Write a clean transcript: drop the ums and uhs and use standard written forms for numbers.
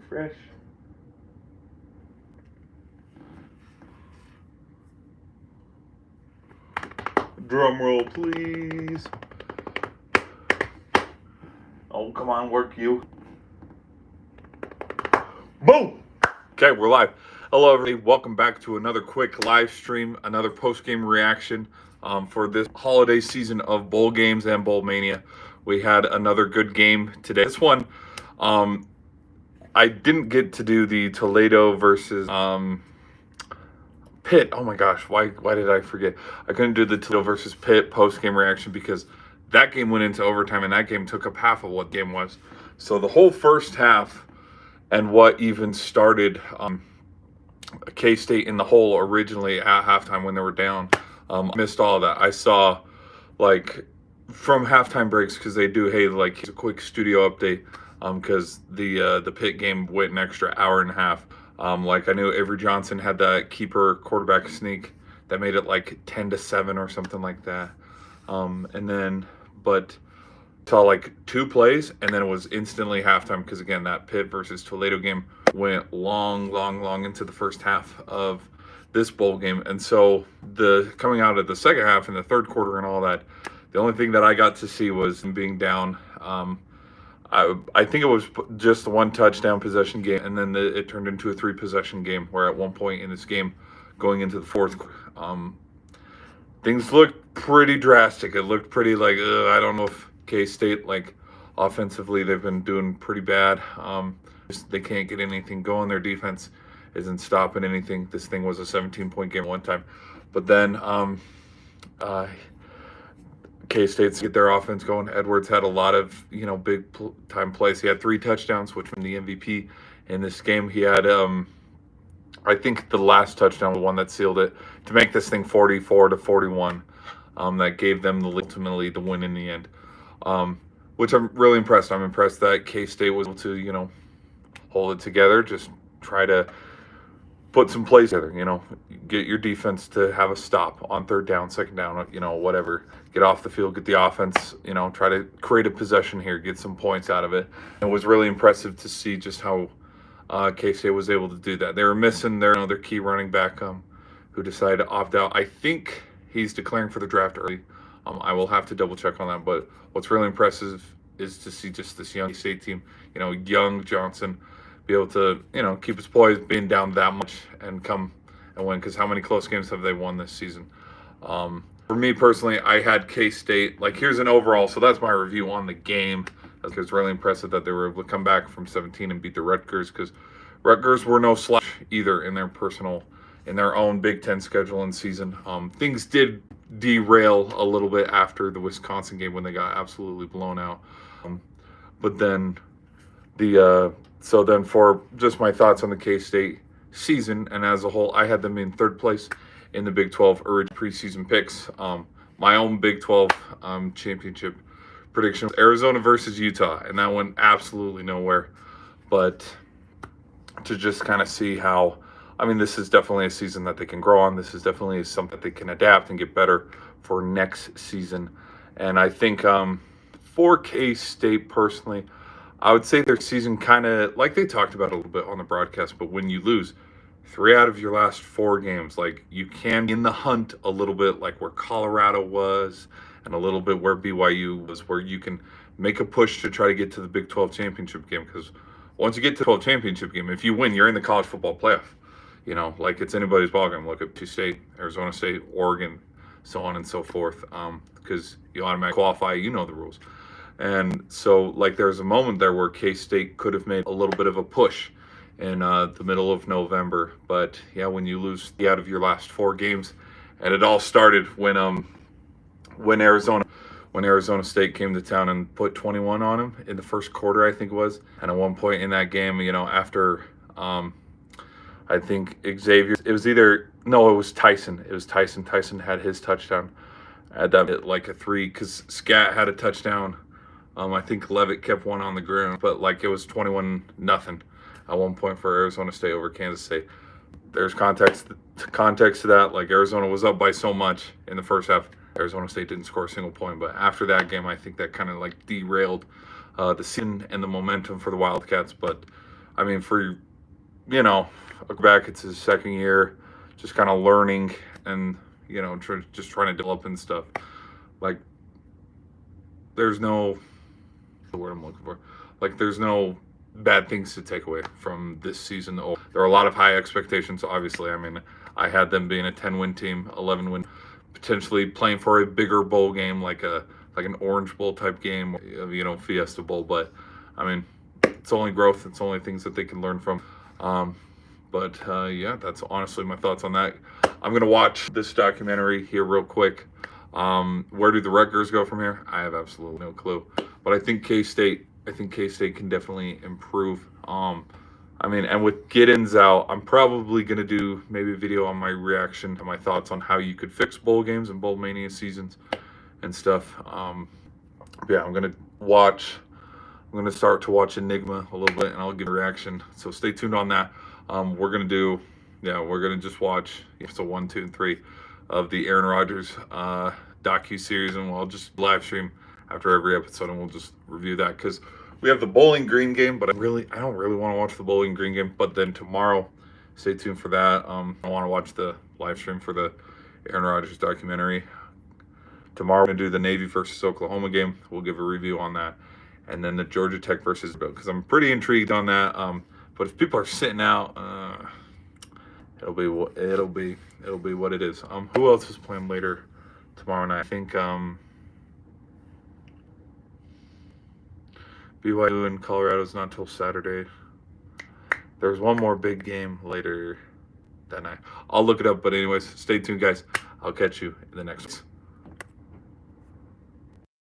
refresh. Drum roll, please. Oh, come on, work you. Boom! Okay, we're live. Hello, everybody. Welcome back to another quick live stream, another post-game reaction for this holiday season of bowl games and bowl mania. We had another good game today. This one, I didn't get to do the Toledo versus Pitt. Oh my gosh, why did I forget? I couldn't do the Toledo versus Pitt post-game reaction because that game went into overtime and that game took up half of what the game was. So the whole first half and what even started K-State in the hole originally at halftime when they were down, I missed all of that. I saw like from halftime breaks because they do, hey, like a quick studio update because the Pitt game went an extra hour and a half. Like I knew Avery Johnson had that keeper quarterback sneak that made it like 10-7 or something like that. And then, but saw like 2 plays and then it was instantly halftime because again, that Pitt versus Toledo game went long into the first half of this bowl game. And so the coming out of the second half and the third quarter and all that, the only thing that I got to see was them being down. I think it was just the 1 touchdown possession game, and then it turned into a 3 possession game where at one point in this game going into the fourth, things looked pretty drastic. It looked pretty like, I don't know if K-State, like offensively, they've been doing pretty bad. They can't get anything going. Their defense isn't stopping anything. This thing was a 17-point game one time. But then K-State's get their offense going. Edwards had a lot of, big time plays. He had 3 touchdowns, which from the MVP in this game. He had, I think the last touchdown was the one that sealed it to make this thing 44-41. That gave them ultimately the win in the end. Which I'm really impressed. I'm impressed that K-State was able to, hold it together. Just try to put some plays together, get your defense to have a stop on 3rd down, 2nd down, whatever. Get off the field, get the offense, try to create a possession here, get some points out of it. It was really impressive to see just how K-State was able to do that. They were missing their key running back who decided to opt out. I think he's declaring for the draft early. I will have to double check on that, but what's really impressive is to see just this young State team, young Johnson, be able to, keep his poise, being down that much and come and win. Because how many close games have they won this season? For me personally, I had K-State. Like, here's an overall. So that's my review on the game. It's really impressive that they were able to come back from 17 and beat the RUTGERS, because RUTGERS were no slouch either in their own Big Ten schedule and season. Things did derail a little bit after the Wisconsin game when they got absolutely blown out. But then so then for just my thoughts on the K-State season and as a whole, I had them in 3rd place in the Big 12 preseason picks. My own Big 12 championship prediction was Arizona versus Utah, and that went absolutely nowhere. But to just kind of see how, this is definitely a season that they can grow on. This is definitely something that they can adapt and get better for next season. And I think for K-State personally, I would say their season kind of, like they talked about a little bit on the broadcast, but when you lose 3 out of your last 4 games, like you can be in the hunt a little bit, like where Colorado was and a little bit where BYU was, where you can make a push to try to get to the Big 12 championship game. Because once you get to the 12 championship game, if you win, you're in the college football playoff. Like it's anybody's ballgame. Look at State, Arizona State, Oregon, so on and so forth. Because you automatically qualify, the rules. And so, like, there's a moment there where K-State could have made a little bit of a push in the middle of November. But, yeah, when you lose 3 out of your last 4 games, and it all started when Arizona State came to town and put 21 on them in the first quarter, I think it was. And at one point in that game, after I think Xavier, it was Tyson. It was Tyson. Tyson had his touchdown at that, like a 3, because Scat had a touchdown. I think Levitt kept one on the ground, but like it was 21-0 at one point for Arizona State over Kansas State. There's context to that. Like Arizona was up by so much in the first half. Arizona State didn't score a single point, but after that game, I think that kind of like derailed the season and the momentum for the Wildcats. But I mean, for, you know, look back, it's his second year, just kind of learning and, you know, just trying to develop and stuff. Like, there's no, the word I'm looking for, like, there's no bad things to take away from this season. There are a lot of high expectations, obviously. I mean, I had them being a 10-win team, 11-win, potentially playing for a bigger bowl game, like an Orange Bowl type game, you know, Fiesta Bowl. But I mean, it's only growth. It's only things that they can learn from. Yeah, that's honestly my thoughts on that. I'm gonna watch this documentary here real quick. Where do the Rutgers go from here? I have absolutely no clue. But I think K-State can definitely improve. I mean, and with Giddens out, I'm probably going to do maybe a video on my reaction to my thoughts on how you could fix bowl games and bowl mania seasons and stuff. Yeah, I'm going to start to watch Enigma a little bit, and I'll give a reaction. So stay tuned on that. We're going to just watch episode 1, 2, and 3 of the Aaron Rodgers docu-series, and we'll just live stream after every episode, and we'll just review that, because we have the Bowling Green game, but I don't really want to watch the Bowling Green game. But then tomorrow, stay tuned for that. I want to watch the live stream for the Aaron Rodgers documentary. Tomorrow, we're going to do the Navy versus Oklahoma game. We'll give a review on that. And then the Georgia Tech versus, because I'm pretty intrigued on that. But if people are sitting out, it'll be what it is. Who else is playing later tomorrow night? I think BYU in Colorado's not till Saturday. There's one more big game later that night. I'll look it up, but anyways, stay tuned, guys. I'll catch you in the next one.